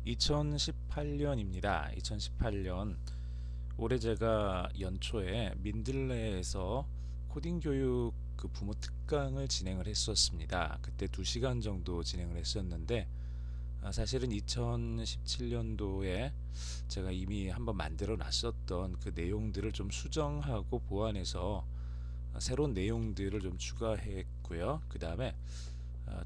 2018년입니다. 2018년 올해 제가 연초에 민들레에서 코딩 교육 그 부모 특강을 진행을 했었습니다. 그때 2시간 정도 진행을 했었는데 사실은 2017년도에 제가 이미 한번 만들어 놨었던 그 내용들을 좀 수정하고 보완해서 새로운 내용들을 좀 추가했고요. 그 다음에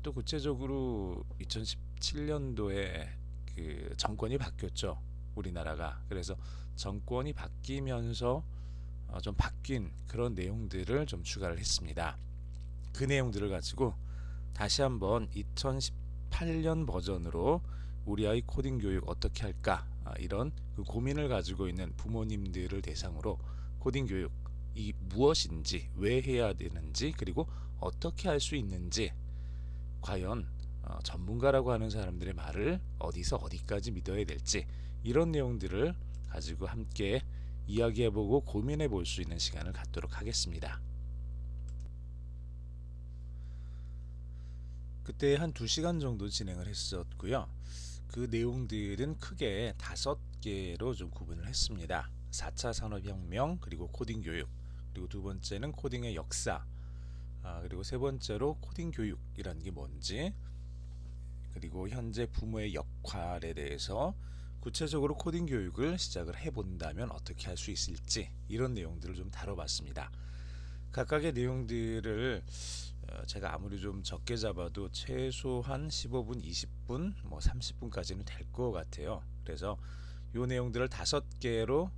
또 구체적으로 2017년도에 그 정권이 바뀌었죠. 우리나라가. 그래서 정권이 바뀌면서 좀 바뀐 그런 내용들을 좀 추가를 했습니다. 그 내용들을 가지고 다시 한번 2018년 버전으로 우리 아이 코딩 교육 어떻게 할까, 이런 그 고민을 가지고 있는 부모님들을 대상으로 코딩 교육이 무엇인지, 왜 해야 되는지, 그리고 어떻게 할 수 있는지, 과연 전문가라고 하는 사람들의 말을 어디서 어디까지 믿어야 될지, 이런 내용들을 가지고 함께 이야기해보고 고민해 볼 수 있는 시간을 갖도록 하겠습니다. 그때 한 2시간 정도 진행을 했었고요. 그 내용들은 크게 5개로 좀 구분을 했습니다. 4차 산업혁명, 그리고 코딩 교육, 그리고 두 번째는 코딩의 역사, 그리고 세 번째로 코딩 교육이라는 게 뭔지, 그리고 현재 부모의 역할에 대해서 구체적으로 코딩 교육을 시작을 해본다면 어떻게 할 수 있을지, 이런 내용들을 좀 다뤄봤습니다. 각각의 내용들을 제가 아무리 좀 적게 잡아도 최소한 15분, 20분, 뭐 30분까지는 될 것 같아요. 그래서 이 내용들을 5개로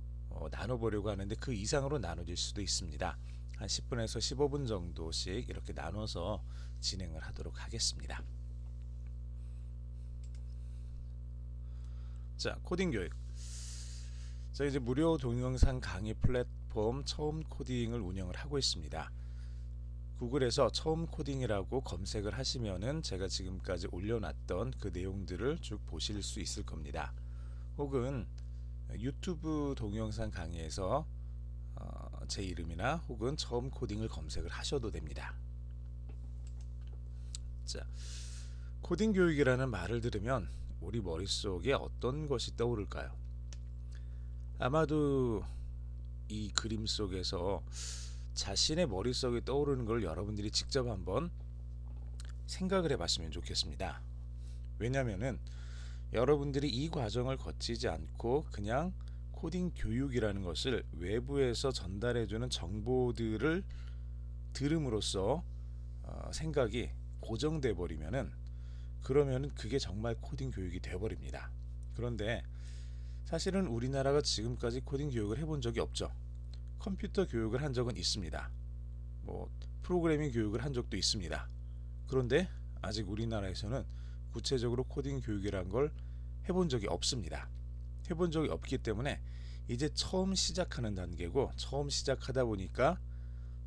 나눠보려고 하는데 그 이상으로 나눠질 수도 있습니다. 한 10분에서 15분 정도씩 이렇게 나눠서 진행을 하도록 하겠습니다. 자, 코딩 교육. 자, 이제 무료 동영상 강의 플랫폼 처음 코딩을 운영을 하고 있습니다. 구글에서 처음 코딩이라고 검색을 하시면은 제가 지금까지 올려놨던 그 내용들을 쭉 보실 수 있을 겁니다. 혹은 유튜브 동영상 강의에서 제 이름이나 혹은 처음 코딩을 검색을 하셔도 됩니다. 자, 코딩 교육이라는 말을 들으면 우리 머릿속에 어떤 것이 떠오를까요? 아마도 이 그림 속에서 자신의 머릿속에 떠오르는 걸 여러분들이 직접 한번 생각을 해봤으면 좋겠습니다. 왜냐면은 여러분들이 이 과정을 거치지 않고 그냥 코딩 교육이라는 것을 외부에서 전달해주는 정보들을 들음으로써 생각이 고정돼 버리면은, 그러면은 그게 정말 코딩 교육이 돼 버립니다. 그런데 사실은 우리나라가 지금까지 코딩 교육을 해본 적이 없죠. 컴퓨터 교육을 한 적은 있습니다. 뭐 프로그래밍 교육을 한 적도 있습니다. 그런데 아직 우리나라에서는 구체적으로 코딩 교육이란 걸 해본 적이 없습니다. 해본 적이 없기 때문에 이제 처음 시작하는 단계고, 처음 시작하다 보니까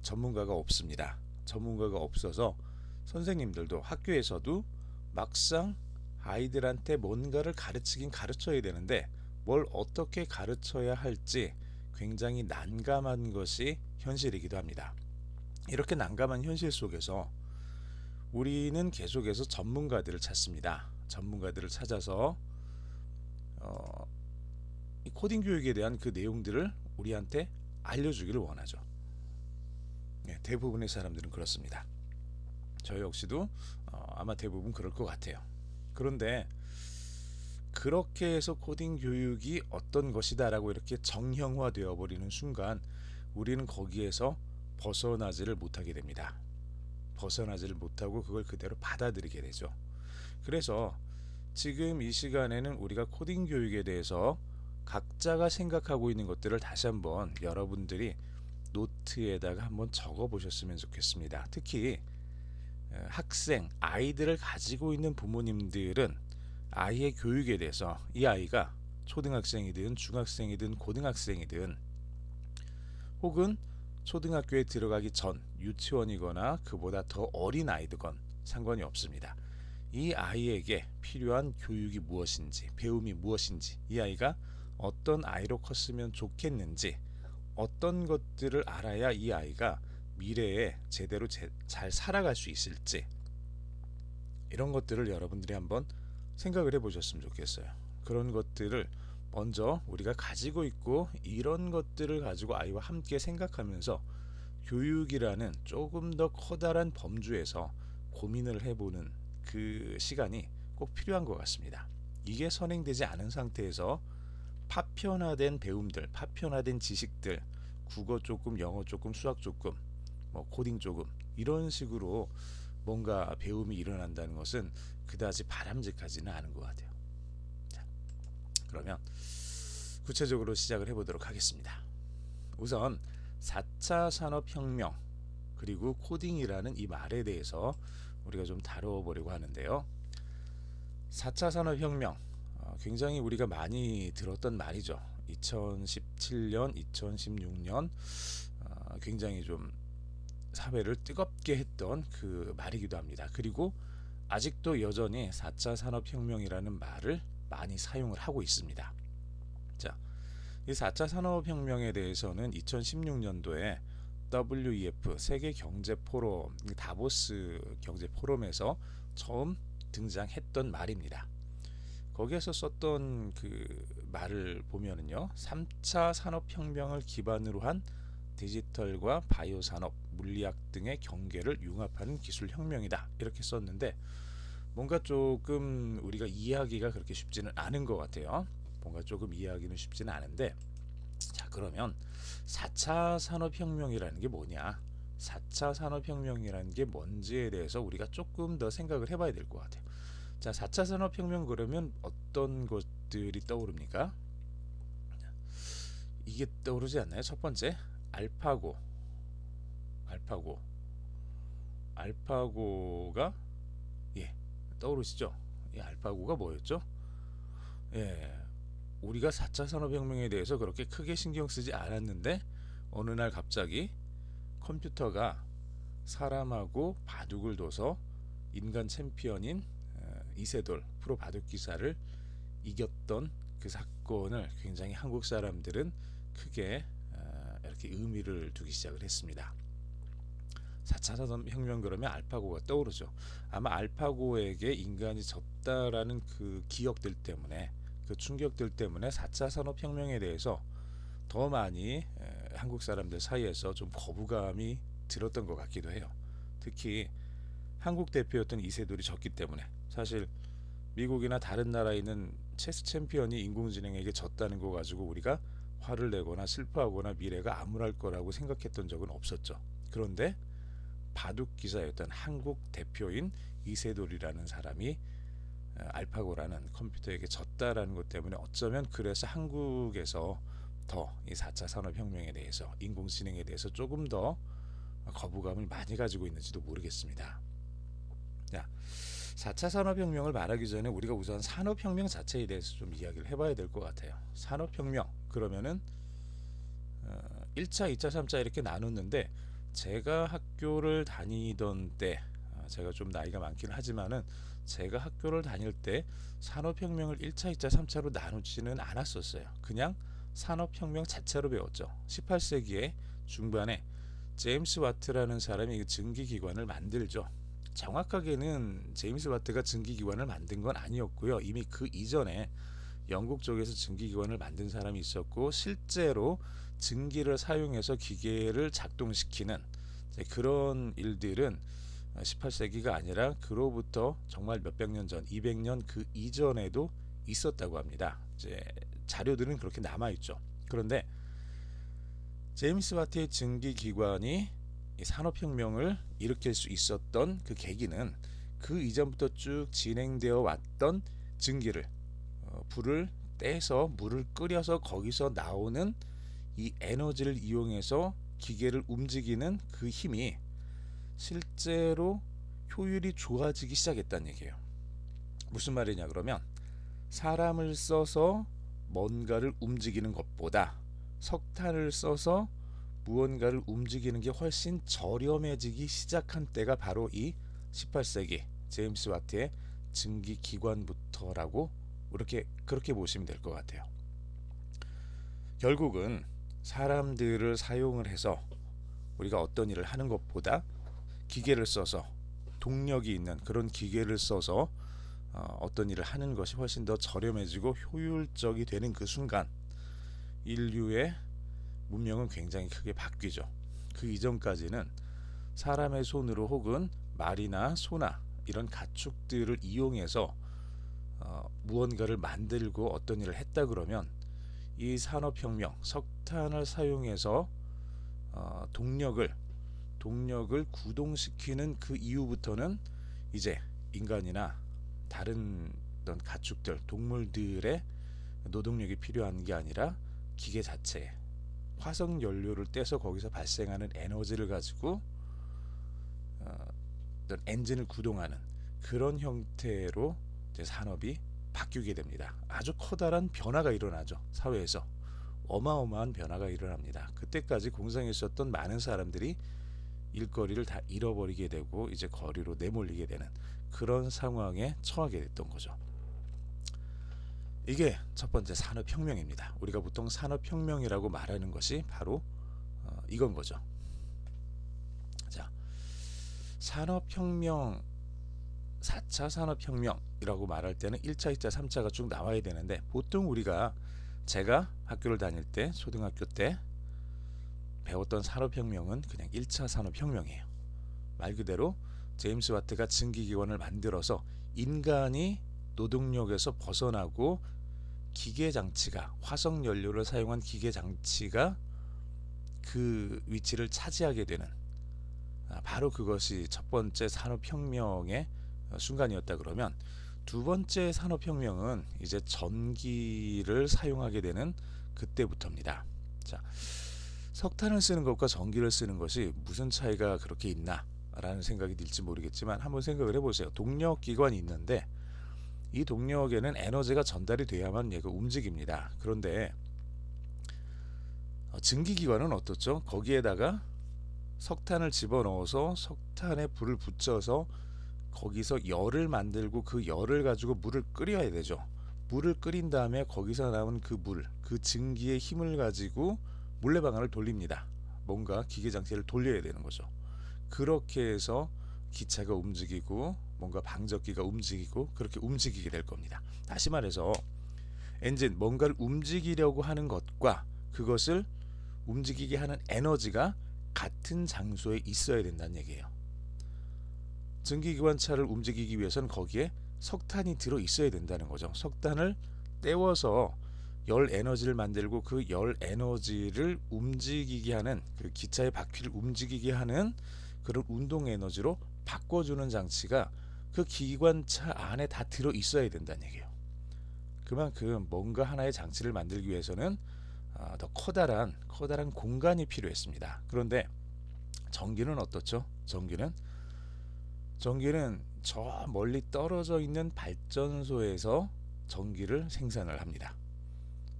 전문가가 없습니다. 전문가가 없어서 선생님들도 학교에서도 막상 아이들한테 뭔가를 가르치긴 가르쳐야 되는데 뭘 어떻게 가르쳐야 할지 굉장히 난감한 것이 현실이기도 합니다. 이렇게 난감한 현실 속에서 우리는 계속해서 전문가들을 찾습니다. 전문가들을 찾아서 이 코딩 교육에 대한 그 내용들을 우리한테 알려주기를 원하죠. 대부분의 사람들은 그렇습니다. 저 역시도 아마 대부분 그럴 것 같아요. 그런데 그렇게 해서 코딩 교육이 어떤 것이다 라고 이렇게 정형화 되어 버리는 순간 우리는 거기에서 벗어나지를 못하게 됩니다. 벗어나지를 못하고 그걸 그대로 받아들이게 되죠. 그래서 지금 이 시간에는 우리가 코딩 교육에 대해서 각자가 생각하고 있는 것들을 다시 한번 여러분들이 노트에다가 한번 적어 보셨으면 좋겠습니다. 특히 학생, 아이들을 가지고 있는 부모님들은 아이의 교육에 대해서, 이 아이가 초등학생이든 중학생이든 고등학생이든 혹은 초등학교에 들어가기 전 유치원이거나 그보다 더 어린 아이들건 상관이 없습니다. 이 아이에게 필요한 교육이 무엇인지, 배움이 무엇인지, 이 아이가 어떤 아이로 컸으면 좋겠는지, 어떤 것들을 알아야 이 아이가 미래에 제대로 잘 살아갈 수 있을지, 이런 것들을 여러분들이 한번 생각을 해보셨으면 좋겠어요. 그런 것들을 먼저 우리가 가지고 있고, 이런 것들을 가지고 아이와 함께 생각하면서 교육이라는 조금 더 커다란 범주에서 고민을 해보는 그 시간이 꼭 필요한 것 같습니다. 이게 선행되지 않은 상태에서 파편화된 배움들, 파편화된 지식들, 국어 조금, 영어 조금, 수학 조금, 뭐 코딩 조금, 이런 식으로 뭔가 배움이 일어난다는 것은 그다지 바람직하지는 않은 것 같아요. 자, 그러면 구체적으로 시작을 해보도록 하겠습니다. 우선 4차 산업혁명 그리고 코딩이라는 이 말에 대해서 우리가 좀 다뤄보려고 하는데요. 4차 산업혁명, 굉장히 우리가 많이 들었던 말이죠. 2017년, 2016년 굉장히 좀 사회를 뜨겁게 했던 그 말이기도 합니다. 그리고 아직도 여전히 4차 산업혁명이라는 말을 많이 사용을 하고 있습니다. 자, 이 4차 산업혁명에 대해서는 2016년도에 WEF 세계경제포럼, 다보스 경제포럼에서 처음 등장했던 말입니다. 거기에서 썼던 그 말을 보면은요, 3차 산업혁명을 기반으로 한 디지털과 바이오 산업, 물리학 등의 경계를 융합하는 기술 혁명이다, 이렇게 썼는데 뭔가 조금 우리가 이해하기가 그렇게 쉽지는 않은 것 같아요. 뭔가 조금 이해하기는 쉽지는 않은데, 자, 그러면 4차 산업혁명이라는 게 뭐냐, 4차 산업혁명이라는 게 뭔지에 대해서 우리가 조금 더 생각을 해봐야 될 것 같아요. 자, 4차 산업혁명 그러면 어떤 것들이 떠오릅니까? 이게 떠오르지 않나요? 첫 번째, 알파고가 떠오르시죠? 이 알파고가 뭐였죠? 예, 우리가 4차 산업혁명에 대해서 그렇게 크게 신경 쓰지 않았는데 어느 날 갑자기 컴퓨터가 사람하고 바둑을 둬서 인간 챔피언인 이세돌 프로 바둑 기사를 이겼던 그 사건을 굉장히 한국 사람들은 크게 이렇게 의미를 두기 시작을 했습니다. 4차 산업혁명 그러면 알파고가 떠오르죠. 아마 알파고에게 인간이 졌다라는 그 기억들 때문에, 그 충격들 때문에 4차 산업혁명에 대해서 더 많이 한국 사람들 사이에서 좀 거부감이 들었던 것 같기도 해요. 특히 한국 대표였던 이세돌이 졌기 때문에. 사실 미국이나 다른 나라에 있는 체스 챔피언이 인공지능에게 졌다는 거 가지고 우리가 화를 내거나 슬퍼하거나 미래가 암울할 거라고 생각했던 적은 없었죠. 그런데 바둑 기사였던 한국 대표인 이세돌이라는 사람이 알파고라는 컴퓨터에게 졌다라는 것 때문에 어쩌면 그래서 한국에서 더 이 4차 산업혁명에 대해서, 인공지능에 대해서 조금 더 거부감을 많이 가지고 있는지도 모르겠습니다. 자, 4차 산업혁명을 말하기 전에 우리가 우선 산업혁명 자체에 대해서 좀 이야기를 해봐야 될 것 같아요. 산업혁명 그러면은 1차, 2차, 3차 이렇게 나눴는데, 제가 학교를 다니던 때, 제가 좀 나이가 많긴 하지만은 제가 학교를 다닐 때 산업혁명을 1차, 2차, 3차로 나누지는 않았었어요. 그냥 산업혁명 자체로 배웠죠. 18세기의 중반에 제임스 와트라는 사람이 증기기관을 만들죠. 정확하게는 제임스 와트가 증기기관을 만든 건 아니었고요. 이미 그 이전에 영국 쪽에서 증기기관을 만든 사람이 있었고, 실제로 증기를 사용해서 기계를 작동시키는 그런 일들은 18세기가 아니라 그로부터 정말 몇백 년 전, 200년 그 이전에도 있었다고 합니다. 이제 자료들은 그렇게 남아있죠. 그런데 제임스 와트의 증기기관이 산업혁명을 일으킬 수 있었던 그 계기는 그 이전부터 쭉 진행되어 왔던 증기를, 불을 떼서 물을 끓여서 거기서 나오는 이 에너지를 이용해서 기계를 움직이는 그 힘이 실제로 효율이 좋아지기 시작했다는 얘기예요. 무슨 말이냐 그러면, 사람을 써서 뭔가를 움직이는 것보다 석탄을 써서 무언가를 움직이는 게 훨씬 저렴해지기 시작한 때가 바로 이 18세기 제임스 와트의 증기기관부터라고 그렇게 보시면 될 것 같아요. 결국은 사람들을 사용을 해서 우리가 어떤 일을 하는 것보다 기계를 써서, 동력이 있는 그런 기계를 써서 어떤 일을 하는 것이 훨씬 더 저렴해지고 효율적이 되는 그 순간 인류의 문명은 굉장히 크게 바뀌죠. 그 이전까지는 사람의 손으로 혹은 말이나 소나 이런 가축들을 이용해서 무언가를 만들고 어떤 일을 했다 그러면 이 산업혁명, 석탄을 사용해서 동력을 구동시키는 그 이후부터는 이제 인간이나 다른 어떤 가축들, 동물들의 노동력이 필요한 게 아니라 기계 자체, 화석 연료를 떼서 거기서 발생하는 에너지를 가지고 어떤 엔진을 구동하는 그런 형태로 이제 산업이 바뀌게 됩니다. 아주 커다란 변화가 일어나죠. 사회에서 어마어마한 변화가 일어납니다. 그때까지 공장에 있었던 많은 사람들이 일거리를 다 잃어버리게 되고 이제 거리로 내몰리게 되는 그런 상황에 처하게 됐던 거죠. 이게 첫 번째 산업혁명입니다. 우리가 보통 산업혁명이라고 말하는 것이 바로 이건 거죠. 자, 산업혁명 4차 산업혁명이라고 말할 때는 1차, 2차, 3차가 쭉 나와야 되는데 보통 제가 학교를 다닐 때 초등학교 때 배웠던 산업혁명은 그냥 1차 산업혁명이에요. 말 그대로 제임스 와트가 증기기관을 만들어서 인간이 노동력에서 벗어나고 기계장치가 화석연료를 사용한 기계장치가 그 위치를 차지하게 되는 바로 그것이 첫 번째 산업혁명의 순간이었다 그러면 두 번째 산업혁명은 이제 전기를 사용하게 되는 그때부터입니다. 자, 석탄을 쓰는 것과 전기를 쓰는 것이 무슨 차이가 그렇게 있나 라는 생각이 들지 모르겠지만 한번 생각을 해보세요. 동력기관이 있는데 이 동력에는 에너지가 전달이 돼야만 얘가 움직입니다. 그런데 증기기관은 어떻죠? 거기에다가 석탄을 집어넣어서 석탄에 불을 붙여서 거기서 열을 만들고 그 열을 가지고 물을 끓여야 되죠. 물을 끓인 다음에 거기서 나온 그 물, 그 증기의 힘을 가지고 물레방아를 돌립니다. 뭔가 기계장치를 돌려야 되는 거죠. 그렇게 해서 기차가 움직이고 뭔가 방적기가 움직이고 그렇게 움직이게 될 겁니다. 다시 말해서 엔진, 뭔가를 움직이려고 하는 것과 그것을 움직이게 하는 에너지가 같은 장소에 있어야 된다는 얘기예요. 증기기관차를 움직이기 위해서는 거기에 석탄이 들어 있어야 된다는 거죠. 석탄을 떼워서 열 에너지를 만들고 그 열 에너지를 움직이게 하는 그 기차의 바퀴를 움직이게 하는 그런 운동 에너지로 바꿔주는 장치가 그 기관차 안에 다 들어 있어야 된다는 얘기예요. 그만큼 뭔가 하나의 장치를 만들기 위해서는 더 커다란 공간이 필요했습니다. 그런데 전기는 어떻죠? 전기는 저 멀리 떨어져 있는 발전소에서 전기를 생산을 합니다.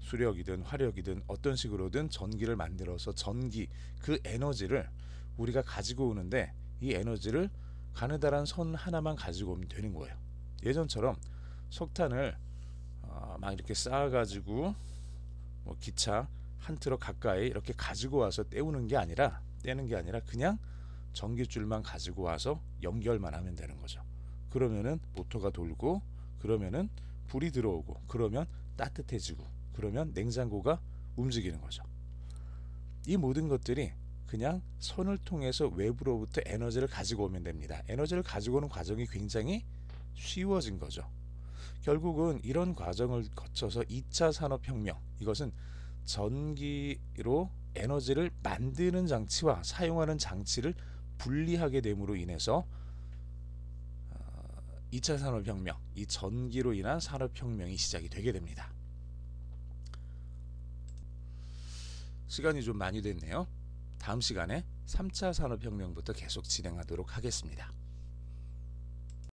수력이든 화력이든 어떤 식으로든 전기를 만들어서 그 에너지를 우리가 가지고 오는데 이 에너지를 가느다란 선 하나만 가지고 오면 되는 거예요. 예전처럼 석탄을 막 이렇게 쌓아가지고 뭐 기차 한 트럭 가까이 이렇게 가지고 와서 떼는 게 아니라 그냥 전기줄만 가지고 와서 연결만 하면 되는 거죠. 그러면은 모터가 돌고 그러면은 불이 들어오고 그러면 따뜻해지고 그러면 냉장고가 움직이는 거죠. 이 모든 것들이 그냥 선을 통해서 외부로부터 에너지를 가지고 오면 됩니다. 에너지를 가지고 오는 과정이 굉장히 쉬워진 거죠. 결국은 이런 과정을 거쳐서 2차 산업혁명, 이것은 전기로 에너지를 만드는 장치와 사용하는 장치를 분리하게 됨으로 인해서 2차 산업혁명, 이 전기로 인한 산업혁명이 시작이 되게 됩니다. 시간이 좀 많이 됐네요. 다음 시간에 3차 산업혁명부터 계속 진행하도록 하겠습니다.